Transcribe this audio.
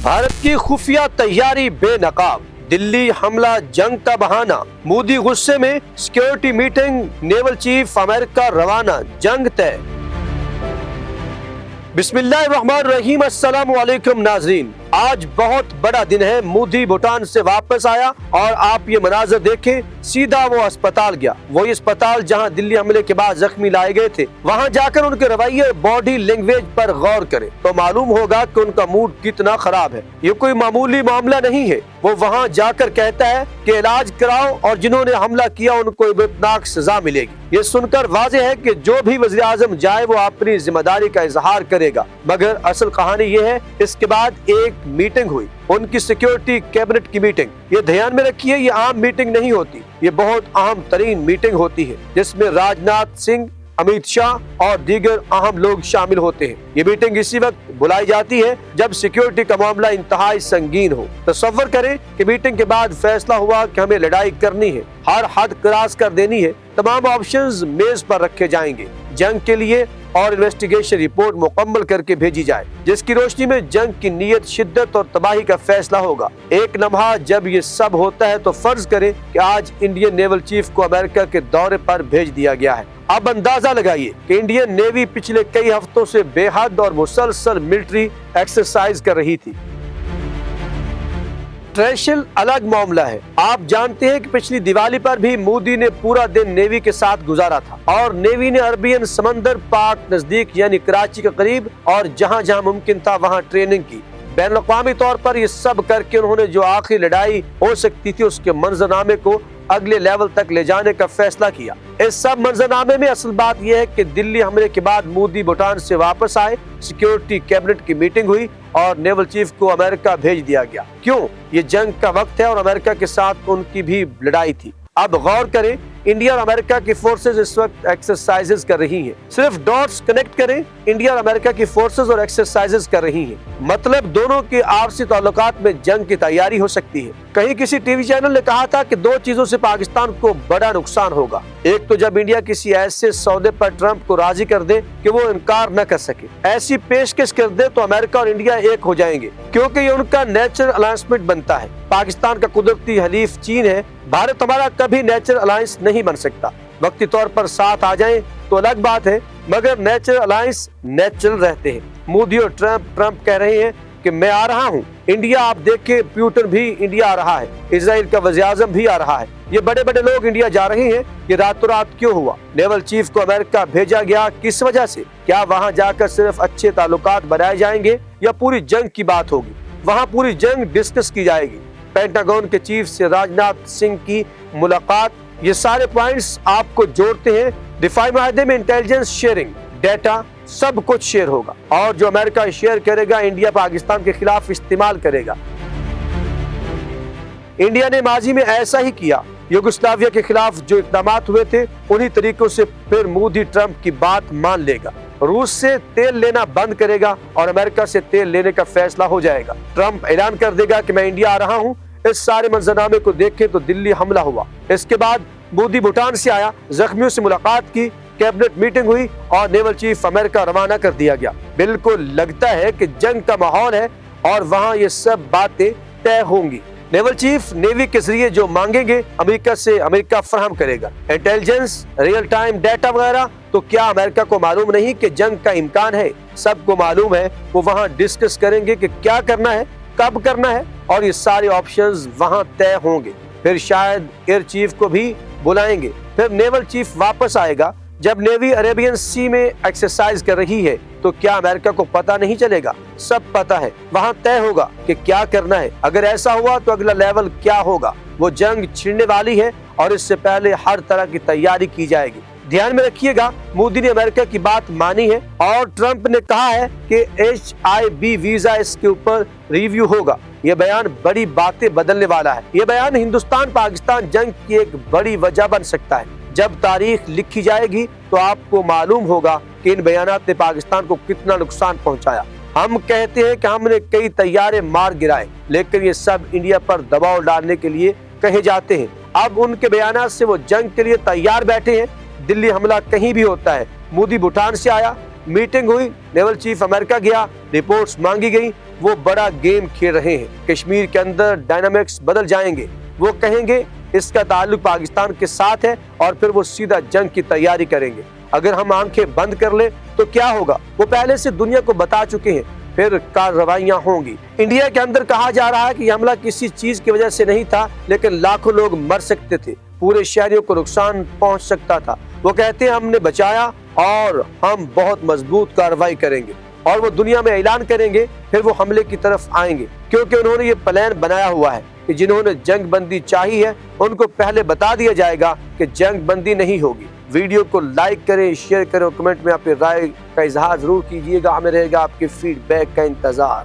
भारत की खुफिया तैयारी बेनकाब, दिल्ली हमला जंग का बहाना, मोदी गुस्से में, security meeting, naval chief America रवाना, जंग तय। बिस्मिल्लाहिर्रहमानिर्रहीम, अस्सलामु अलैकुम नाज़रीन। आज बहुत बड़ा दिन है। मोदी भूटान से वापस आया और आप ये मनाजर देखें, सीधा वो अस्पताल गया। वही अस्पताल जहां दिल्ली हमले के बाद जख्मी लाए गए थे। वहां जाकर उनके रवैये और बॉडी लैंग्वेज पर गौर करें तो मालूम होगा कि उनका मूड कितना खराब है। ये कोई मामूली मामला नहीं है। वो वहां जाकर कहता है कि इलाज कराओ और जिन्होंने हमला किया उनको इब्तनाक सजा मिलेगी। ये सुनकर वाज़ेह है कि जो भी वज़ीर आज़म जाए वो अपनी जिम्मेदारी का इजहार करेगा। मगर असल कहानी ये है, इसके बाद एक मीटिंग हुई, उनकी सिक्योरिटी कैबिनेट की मीटिंग। ये ध्यान में रखिए, ये आम मीटिंग नहीं होती, ये बहुत अहम तरीन मीटिंग होती है जिसमें राजनाथ सिंह, अमित शाह और दीगर अहम लोग शामिल होते हैं। ये मीटिंग इसी वक्त बुलाई जाती है जब सिक्योरिटी का मामला इंतहाई संगीन हो। तसव्वुर करें कि मीटिंग के बाद फैसला हुआ कि हमें लड़ाई करनी है, हर हद क्रॉस कर देनी है। तमाम ऑप्शंस मेज पर रखे जाएंगे जंग के लिए और इन्वेस्टिगेशन रिपोर्ट मुकम्मल करके भेजी जाए जिसकी रोशनी में जंग की नीयत, शिद्दत और तबाही का फैसला होगा। एक लम्हा जब ये सब होता है तो फर्ज करें कि आज इंडियन नेवल चीफ को अमेरिका के दौरे पर भेज दिया गया है। अब अंदाजा लगाइए कि इंडियन नेवी पिछले कई हफ्तों से बेहद और मुसलसल मिलिट्री एक्सरसाइज कर रही थी। ट्रेशल अलग मामला है। आप जानते हैं कि पिछली दिवाली पर भी मोदी ने पूरा दिन नेवी के साथ गुजारा था और नेवी ने अरबियन समंदर, पाक नजदीक यानी कराची के करीब और जहां जहां मुमकिन था वहां ट्रेनिंग की। बैन अक़वामी तौर पर ये सब करके उन्होंने जो आखिरी लड़ाई हो सकती थी उसके मंजरनामे को अगले लेवल तक ले जाने का फैसला किया। इस सब मंजरनामे में असल बात यह है कि दिल्ली हमले के बाद मोदी भूटान से वापस आए, सिक्योरिटी कैबिनेट की मीटिंग हुई और नेवल चीफ को अमेरिका भेज दिया गया। क्यों? ये जंग का वक्त है और अमेरिका के साथ उनकी भी लड़ाई थी। अब गौर करें, इंडिया और अमेरिका की फोर्सेस इस वक्त एक्सरसाइजेस कर रही हैं। सिर्फ डॉट्स कनेक्ट करें, इंडिया और अमेरिका की फोर्सेस और एक्सरसाइजेस कर रही हैं। मतलब दोनों के आपसी ताल्लुकात में जंग की तैयारी हो सकती है। कहीं किसी टीवी चैनल ने कहा था कि दो चीजों से पाकिस्तान को बड़ा नुकसान होगा। एक तो जब इंडिया किसी ऐसे सौदे पर ट्रंप को राजी कर दे कि वो इनकार न कर सके, ऐसी पेशकश कर दे तो अमेरिका और इंडिया एक हो जाएंगे क्योंकि ये उनका नेचुरल अलायंसमेंट बनता है। पाकिस्तान का कुदरती हलीफ चीन है, भारत हमारा कभी नेचुरल अलायंस नहीं बन सकता। वक्ती तौर पर साथ आ जाएं तो अलग बात है, मगर नेचुरल अलायंस नेचुरल रहते हैं। मोदी और ट्रंप कह रहे हैं कि मैं आ रहा हूँ, इंडिया आप देखें, पुतिन भी इंडिया आ रहा है, इजराइल का वज़ीर आज़म भी आ रहा है। ये बड़े बड़े लोग इंडिया जा रहे हैं। ये रातों रात क्यों हुआ? नेवल चीफ को अमेरिका भेजा गया किस वजह से? क्या वहाँ जाकर सिर्फ अच्छे ताल्लुकात बनाए जाएंगे या पूरी जंग की बात होगी? वहाँ पूरी जंग डिस्कस की जाएगी। पेंटागन के चीफ से राजनाथ सिंह की मुलाकात, ये सारे पॉइंट्स आपको जोड़ते हैं। दिफाई माहदे में इंटेलिजेंस शेयरिंग, डेटा सब कुछ शेयर होगा और जो अमेरिका शेयर करेगा इंडिया पाकिस्तान के खिलाफ इस्तेमाल करेगा। इंडिया ने माजी में ऐसा ही किया। युगोस्लाविया के खिलाफ जो इक़दामात हुए थे उन्हीं तरीकों से फिर मोदी ट्रंप की बात मान लेगा। रूस से तेल लेना बंद करेगा और अमेरिका से तेल लेने का फैसला हो जाएगा। ट्रंप ऐलान कर देगा कि मैं इंडिया आ रहा हूँ। इस सारे मंजरनामे को देखें तो दिल्ली हमला हुआ, इसके बाद मोदी भूटान से आया, जख्मियों से मुलाकात की, कैबिनेट मीटिंग हुई और नेवल चीफ अमेरिका रवाना कर दिया गया। बिल्कुल लगता है कि जंग का माहौल है और वहाँ ये सब बातें तय होंगी। नेवल चीफ नेवी के जरिए जो मांगेंगे अमेरिका से अमेरिका फराहम करेगा। इंटेलिजेंस, रियल टाइम डाटा वगैरह। तो क्या अमेरिका को मालूम नहीं कि जंग का इम्कान है? सबको मालूम है। वो वहाँ डिस्कस करेंगे कि क्या करना है, कब करना है और ये सारे ऑप्शंस वहाँ तय होंगे। फिर शायद एयर चीफ को भी बुलाएंगे। फिर नेवल चीफ वापस आएगा। जब नेवी अरेबियन सी में एक्सरसाइज कर रही है तो क्या अमेरिका को पता नहीं चलेगा? सब पता है। वहाँ तय होगा कि क्या करना है। अगर ऐसा हुआ तो अगला लेवल क्या होगा? वो जंग छिड़ने वाली है और इससे पहले हर तरह की तैयारी की जाएगी। ध्यान में रखिएगा, मोदी ने अमेरिका की बात मानी है और ट्रंप ने कहा है कि HIV वीजा इसके ऊपर रिव्यू होगा। ये बयान बड़ी बातें बदलने वाला है। ये बयान हिंदुस्तान पाकिस्तान जंग की एक बड़ी वजह बन सकता है। जब तारीख लिखी जाएगी तो आपको मालूम होगा कि इन बयानात ने पाकिस्तान को कितना नुकसान पहुंचाया। हम कहते हैं कि हमने कई तैयारे मार गिराए, लेकिन ये सब इंडिया पर दबाव डालने के लिए कहे जाते हैं। अब उनके बयानात से वो जंग के लिए तैयार बैठे हैं। दिल्ली हमला कहीं भी होता है। मोदी भूटान से आया, मीटिंग हुई, नेवल चीफ अमेरिका गया, रिपोर्ट्स मांगी गई, وہ بڑا گیم کھیل رہے ہیں۔ کشمیر کے اندر ڈائنامکس بدل جائیں گے، وہ کہیں گے اس کا تعلق پاکستان کے ساتھ ہے اور پھر وہ سیدھا جنگ کی تیاری کریں گے۔ اگر ہم آنکھیں بند کر لیں تو کیا ہوگا؟ وہ پہلے سے دنیا کو بتا چکے ہیں، پھر کارروائیاں ہوں گی۔ انڈیا کے اندر کہا جا رہا ہے کہ یہ حملہ کسی چیز کی وجہ سے نہیں تھا، لیکن لاکھوں لوگ مر سکتے تھے، پورے شہریوں کو نقصان پہنچ سکتا تھا۔ وہ کہتے ہیں ہم نے بچایا اور ہم بہت مضبوط کارروائی کریں گے اور وہ دنیا میں اعلان کریں گے، پھر وہ حملے کی طرف آئیں گے، کیونکہ انہوں نے یہ پلان بنایا ہوا ہے کہ جنہوں نے جنگ بندی چاہی ہے ان کو پہلے بتا دیا جائے گا کہ جنگ بندی نہیں ہوگی۔ ویڈیو کو لائک کریں، شیئر کریں اور کمنٹ میں اپنی رائے کا اظہار ضرور کیجیے گا۔ ہمیں رہے گا آپ کے فیڈ بیک کا انتظار۔